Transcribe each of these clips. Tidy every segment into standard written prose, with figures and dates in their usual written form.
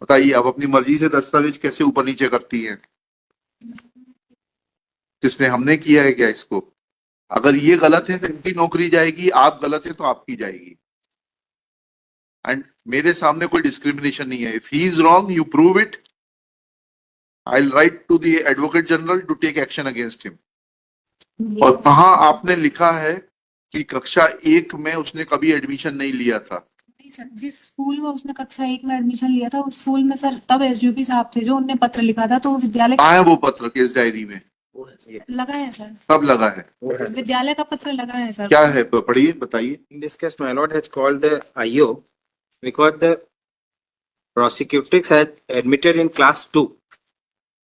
बताइए, आप अपनी मर्जी से दस्तावेज कैसे ऊपर नीचे करती हैं? किसने, हमने किया है क्या इसको? अगर ये गलत है तो इनकी नौकरी जाएगी, आप गलत है तो आपकी जाएगी। एंड मेरे सामने कोई डिस्क्रिमिनेशन नहीं है। If he is wrong, you prove it, I will write to the advocate general to take action against him. और कहाँ आपने लिखा है कि कक्षा 1 में उसने कभी एडमिशन नहीं लिया था? नहीं सर, जिस स्कूल में उसने कक्षा 1 में एडमिशन लिया था उस स्कूल में सर तब एसडीओपी साहब थे जो उनने पत्र लिखा था, तो विद्यालय कहाँ है वो पत्र केस डायरी में? लगा है सर, कब लगा है? विद्यालय का पत्र लगा है सर। क्या है, पढ़िए, बताइए। In this case, my lord has called the IO because the prosecutrix had admitted in class 2.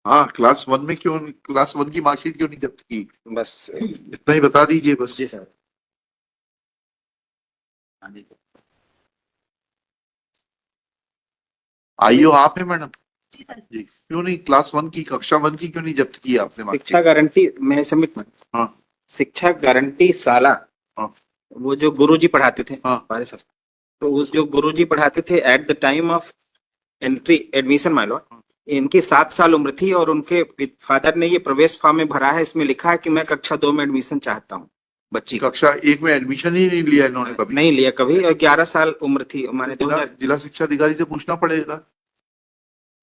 हाँ, क्लास 1 में क्यों, क्लास 1 की मार्कशीट क्यों नहीं जब्त की? बस इतना ही बता दीजिए बस। जी सर। आईओ आप है मैडम? जी सर। जी, क्यों नहीं क्लास 1 की, कक्षा 1 की क्यों नहीं जब्त की आपने शिक्षा मार्कशीट? गारंटी मैं सबमिट। हाँ शिक्षा गारंटी साला, हाँ वो जो गुरुजी पढ़ाते थे हाँ। हमारे सर, तो उस जो गुरुजी पढ़ाते थे at the time of entry admission my Lord, इनकी 7 साल उम्र थी और उनके फादर ने ये प्रवेश फॉर्म में भरा है, इसमें लिखा है कि मैं कक्षा 2 में एडमिशन चाहता हूँ बच्ची का। कक्षा 1 में एडमिशन ही नहीं लिया इन्होंने कभी? नहीं लिया कभी, और 11 साल उम्र थी माने जिला शिक्षा अधिकारी से पूछना पड़ेगा।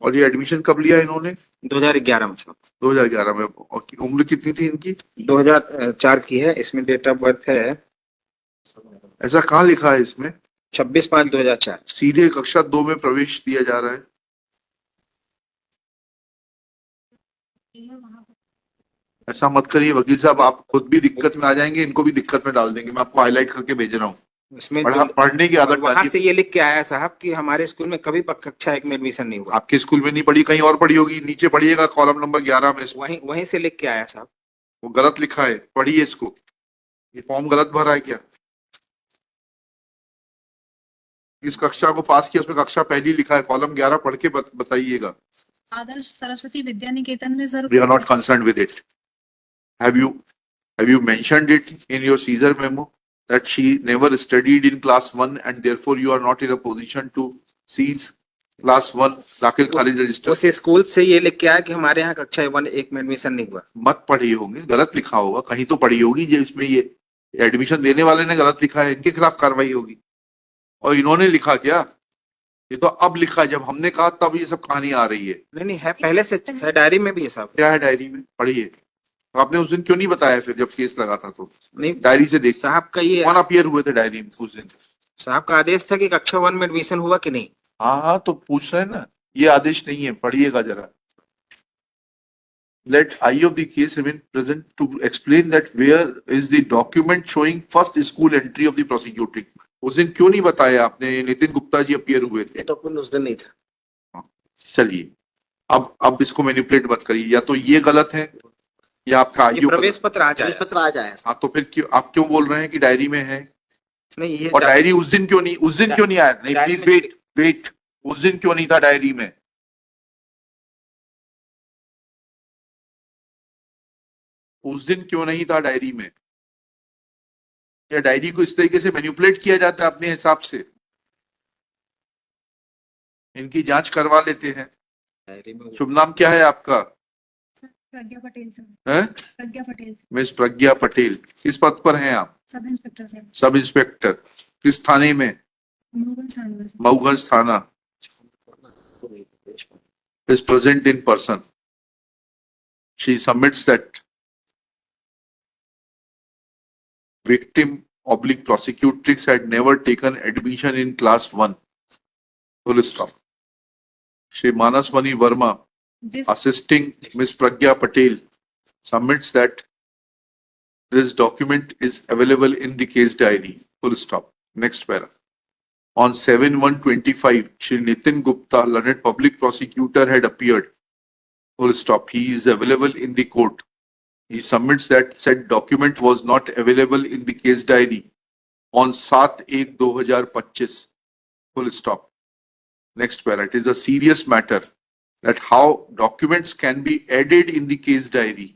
और ये एडमिशन कब लिया इन्होंने? 2011 में साहब। 2011 में। और उम्र कितनी थी इनकी? 2004 की है, इसमें डेट ऑफ बर्थ है ऐसा कहाँ लिखा है इसमें? 26/5/2004। सीधे कक्षा 2 में प्रवेश दिया जा रहा है। ऐसा मत करिए वकील साहब, आप खुद भी दिक्कत में आ जाएंगे, इनको भी दिक्कत में डाल देंगे। मैं आपको हाईलाइट करके भेज रहा हूँ। इसमें पढ़ने की आदत वहां डालिए। से ये लिख के आया साहब कि हमारे स्कूल में कभी कक्षा 1 में एडमिशन नहीं हुआ। आपके स्कूल में नहीं पढ़ी, कहीं और पढ़ी होगी। नीचे पढ़िएगा कॉलम नंबर 11 में, वहीं वहीं से लिख के आया साहब। वो गलत लिखा है, पढ़िए इसको। ये फॉर्म गलत भरा है क्या? इस कक्षा को पास किया, उसमें कक्षा पहली लिखा है, कॉलम 11 पढ़ के बताइएगा। आदर्श सरस्वती विद्या निकेतन में sir. We are not concerned with it. Have you mentioned it in your Caesar memo that she never studied in class 1 and therefore you are not in a position to seize class 1 दाखिल खारिज register? उस school से ये लिख के आया कि हमारे यहाँ कक्षा 1 में एडमिशन नहीं हुआ। मत पढ़ी होंगे, गलत लिखा होगा, कहीं तो पढ़ी होगी जिसमें ये एडमिशन देने वाले ने गलत लिखा है, इनके खिलाफ कार्रवाई होगी। और इन्होंने लिखा क्या? ये तो अब लिखा है, जब हमने कहा तब ये सब कहानी आ रही है। नहीं है, पहले से है, डायरी में भी है साहब। क्या है डायरी में? पढ़िए। तो आपने उस दिन क्यों नहीं बताया फिर जब केस लगा था? तो नहीं, डायरी से देख साहब का ये कौन अपीयर हुए थे डायरी में उस दिन? साहब का आदेश था कि कक्षा 1 में एडमिशन हुआ कि नहीं। हाँ हाँ, तो पूछ रहे हैं ना, ये आदेश नहीं है, पढ़िएगा जरा। Let I of the case remain present to explain that where is the document showing first school entry of the prosecuting? उस दिन क्यों नहीं बताया आपने? नितिन गुप्ता जी अपीयर हुए थे। डॉक्यूमेंट उस दिन नहीं था। चलिए, अब इसको मैनिपुलेट मत करिए। या तो ये गलत है या आपका ये आईओ प्रवेश पत्र आ जाए। हाँ, तो फिर क्यों आप क्यों बोल रहे हैं कि डायरी में है? नहीं ये और डायरी उस दिन क्यों नहीं आया? नहीं, प्लीज वेट, उस दिन क्यों नहीं था डायरी में? उस दिन क्यों नहीं था डायरी में? या डायरी को इस तरीके से मैनिपुलेट किया जाता है अपने हिसाब से? इनकी जांच करवा लेते हैं। शुभ नाम क्या है आपका? प्रज्ञा पटेल सर। हैं? प्रज्ञा पटेल। मिस प्रज्ञा पटेल, किस पद पर हैं आप? Sub inspector sir. Sub inspector. किस थाने में? मऊगंज थाना सर। मऊगंज थाना। is present in person. She submits that victim oblique prosecutrix had never taken admission in class 1. Full stop. Shri Manasmani Verma, assisting Miss Pragya Patel, submits that this document is available in the case diary. Full stop. Next para. On 7/1/25, Shri Nitin Gupta, learned public prosecutor, had appeared. Full stop. He is available in the court. He submits that said document was not available in the case diary on 7/1/2025. Full stop. Next para. It is a serious matter that how documents can be added in the case diary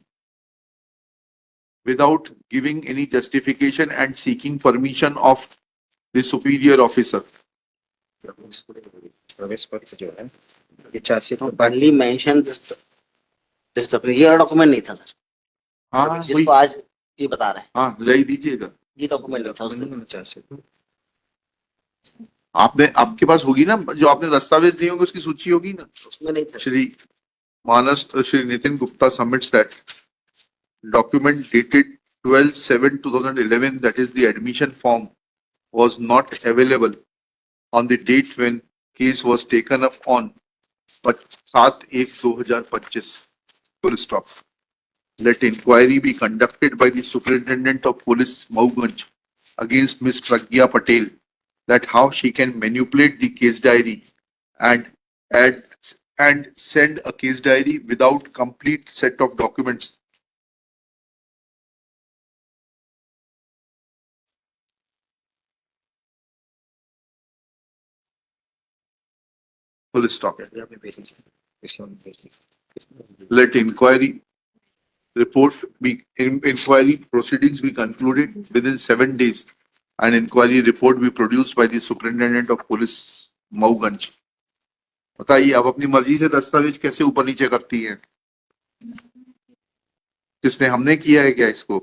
without giving any justification and seeking permission of the superior officer. प्रवेश पत्र जो है ये chargesheet में Only mention this document. ये document नहीं था sir, हाँ वही, जिसको आज ये बता रहे हैं, हाँ ले दीजिएगा। ये डॉक्यूमेंट नहीं था उस दिन। चार्जशीट आपने, आपके पास होगी ना जो आपने दस्तावेज दिए होंगे, उसकी सूची होगी ना। उसमें नहीं था। Shri Nitin Gupta submits that document dated 12/7/2011, that is the admission form, was not available on the date when case was taken up on 7/1/2025. Full stop. Let inquiry be conducted by the Superintendent of Police Mauganj against Ms. Pragya Patel, that how she can manipulate the case diary and add and send a case diary without complete set of documents. Full stop. Let inquiry inquiry proceedings be concluded within 7 days, and inquiry report be produced by the Superintendent of Police Mauganj. बताइए, आप अपनी मर्जी से दस्तावेज कैसे ऊपर नीचे करती हैं? किसने, हमने किया है क्या इसको?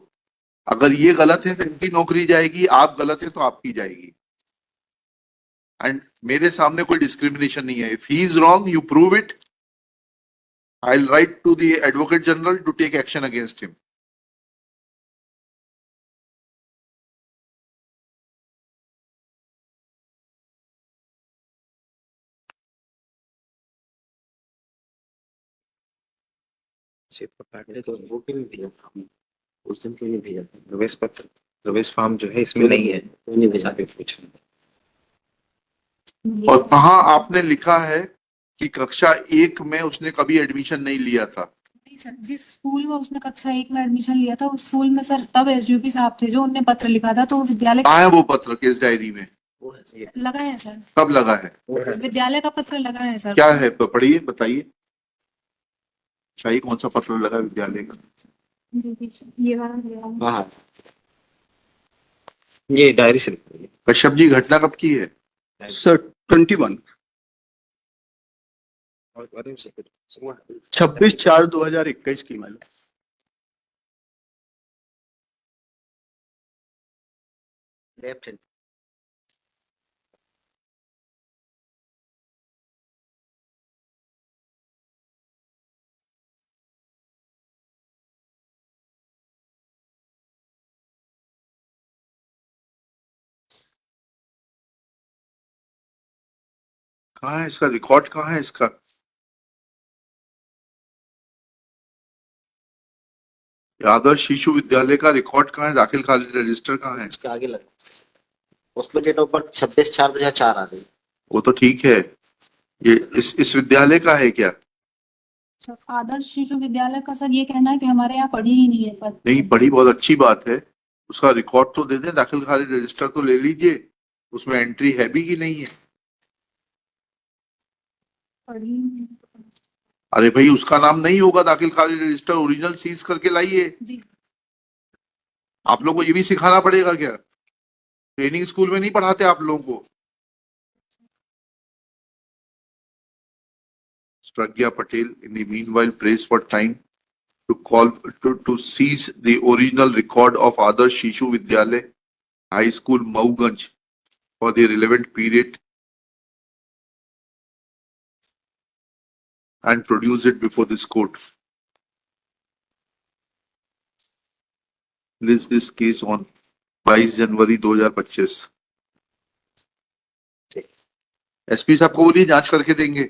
अगर ये गलत है तो इनकी नौकरी जाएगी, आप गलत है तो आपकी जाएगी। एंड मेरे सामने कोई डिस्क्रिमिनेशन नहीं है। If he is wrong, you prove it, I will write to the advocate general to take action against him. तो वो क्यों नहीं भेजा था? उस दिन क्यों नहीं भेजा था? प्रवेश पत्र, प्रवेश फॉर्म जो है इसमें नहीं है, क्यों नहीं भेजा? कुछ और कहाँ आपने लिखा है कि कक्षा 1 में उसने कभी एडमिशन नहीं लिया था? नहीं सर, जिस स्कूल में उसने कक्षा 1 में एडमिशन लिया था उस स्कूल में सर तब एसडीओपी साहब थे जो उनने पत्र लिखा था, तो विद्यालय कहाँ है वो पत्र केस डायरी में? वो है लगा है सर, कब लगा है? विद्यालय का पत्र लगा है सर। क्या है, पढ़िए, बताइए। शाही कौन सा पत्र लगा विद्यालय का? ये वाला हाँ, ये डायरी से लिखा है। कश्यप जी, घटना कब की है? सर 21 और अरे उसे कुछ 26/4/2021 की मैडम। Left hand. कहाँ है इसका रिकॉर्ड? कहाँ है इसका? आदर्श शिशु विद्यालय का रिकॉर्ड कहाँ है? दाखिल खारिज रजिस्टर कहाँ है? उसके आगे लगा, उसमें डेट ऑफ बर्थ 26/4/2004 आ रही। वो तो ठीक है, ये इस विद्यालय का है क्या? सर आदर्श शिशु विद्यालय का सर ये कहना है कि हमारे यहाँ पढ़ी ही नहीं है पर नहीं पढ़ी, बहुत अच्छी बात है, उसका रिकॉर्ड तो दे दें, दाखिल खारिज रजिस्टर तो ले लीजिए, उसमें एंट्री है भी कि नहीं है? पढ़ी ही नहीं है। अरे भाई, उसका नाम नहीं होगा दाखिल खारिज रजिस्टर, ओरिजिनल सीज करके लाइए। जी आप लोगों को ये भी सिखाना पड़ेगा क्या? ट्रेनिंग स्कूल में नहीं पढ़ाते आप लोगों को? Pragya Patel in the meanwhile prays for time to seize the original record of Adarsh Shishu Vidyalay High School Mauganj for the relevant period and produce it before this court. List this case on 22 January 2025। SP साहब को बोलिए जांच करके देंगे।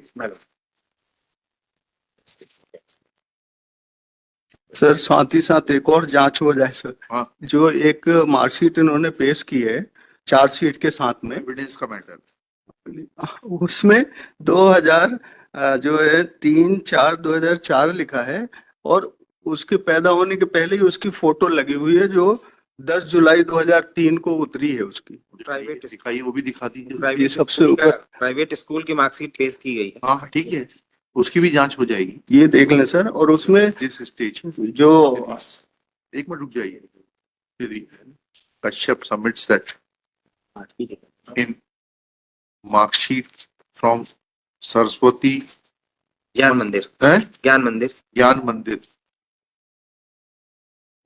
Sir साथ ही साथ एक और जांच हो जाए सर। हाँ, जो एक मार्कशीट इन्होंने पेश की है चार्जशीट के साथ में, एविडेंस का मैटर, उसमें 2000 जो है 3/4/2004 लिखा है और उसके पैदा होने के पहले ही उसकी फोटो लगी हुई है जो 10 जुलाई 2003 को उतरी है उसकी। प्राइवेट दिखाइए, वो भी दिखा दीजिए। ये सबसे ऊपर प्राइवेट स्कूल की मार्कशीट पेश की गई है। हाँ ठीक है, उसकी भी जांच हो जाएगी। ये देख लें सर। और उसमें दिस स्टेज जो एक मिनट रुक जाइए। कश्यप सबमिट्स दैट हाँ, ठीक है। in मार्कशीट फ्रॉम सरस्वती ज्ञान मंदिर, है ज्ञान मंदिर, ज्ञान मंदिर,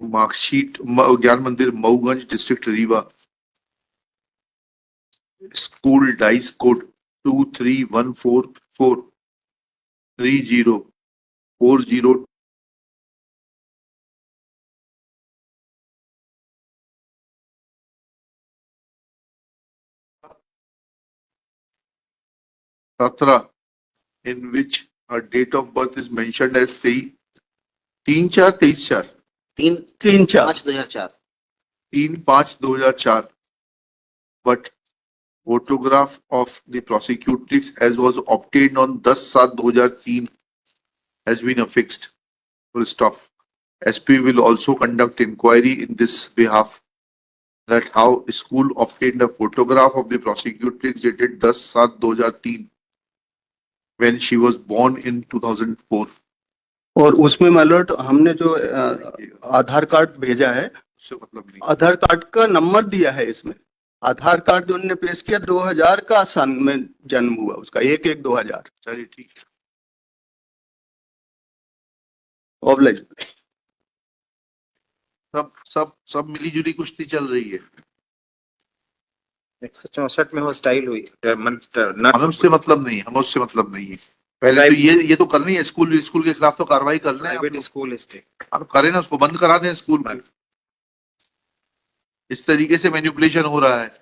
मार्कशीट ज्ञान मंदिर Mauganj district Rewa, school dice code 2314430404 17 in which her date of birth is mentioned as 3/4/23/4 तीन 3/4 पाँच 2004 3/5/2004, but photograph of the prosecutrix as was obtained on 10/7/2003 has been affixed. Full stop. SP will also conduct inquiry in this behalf, that how school obtained a photograph of the prosecutrix dated 10/7/2003 when she was born in 2004. और उसमें मालूट हमने जो आधार card भेजा है, उससे मतलब नहीं. आधार card का नंबर दिया है इसमें। आधार कार्ड जो उन्होंने पेश किया 2000 का सन में जन्म हुआ उसका, 1/1/2000। चलिए ठीक है. ऑब्लाइज सब मिली-जुली कुश्ती चल रही है. 164 में वो स्टाइल हुई, हमें उससे मतलब नहीं, हमें उससे मतलब नहीं है. पहले तो ये तो करनी है, स्कूल के खिलाफ तो कार्रवाई कर रहे हैं आप प्राइवेट लोग. School state. आप करें ना, उसको बंद करा दें स्कूल को. इस तरीके से मैनिपुलेशन हो रहा है.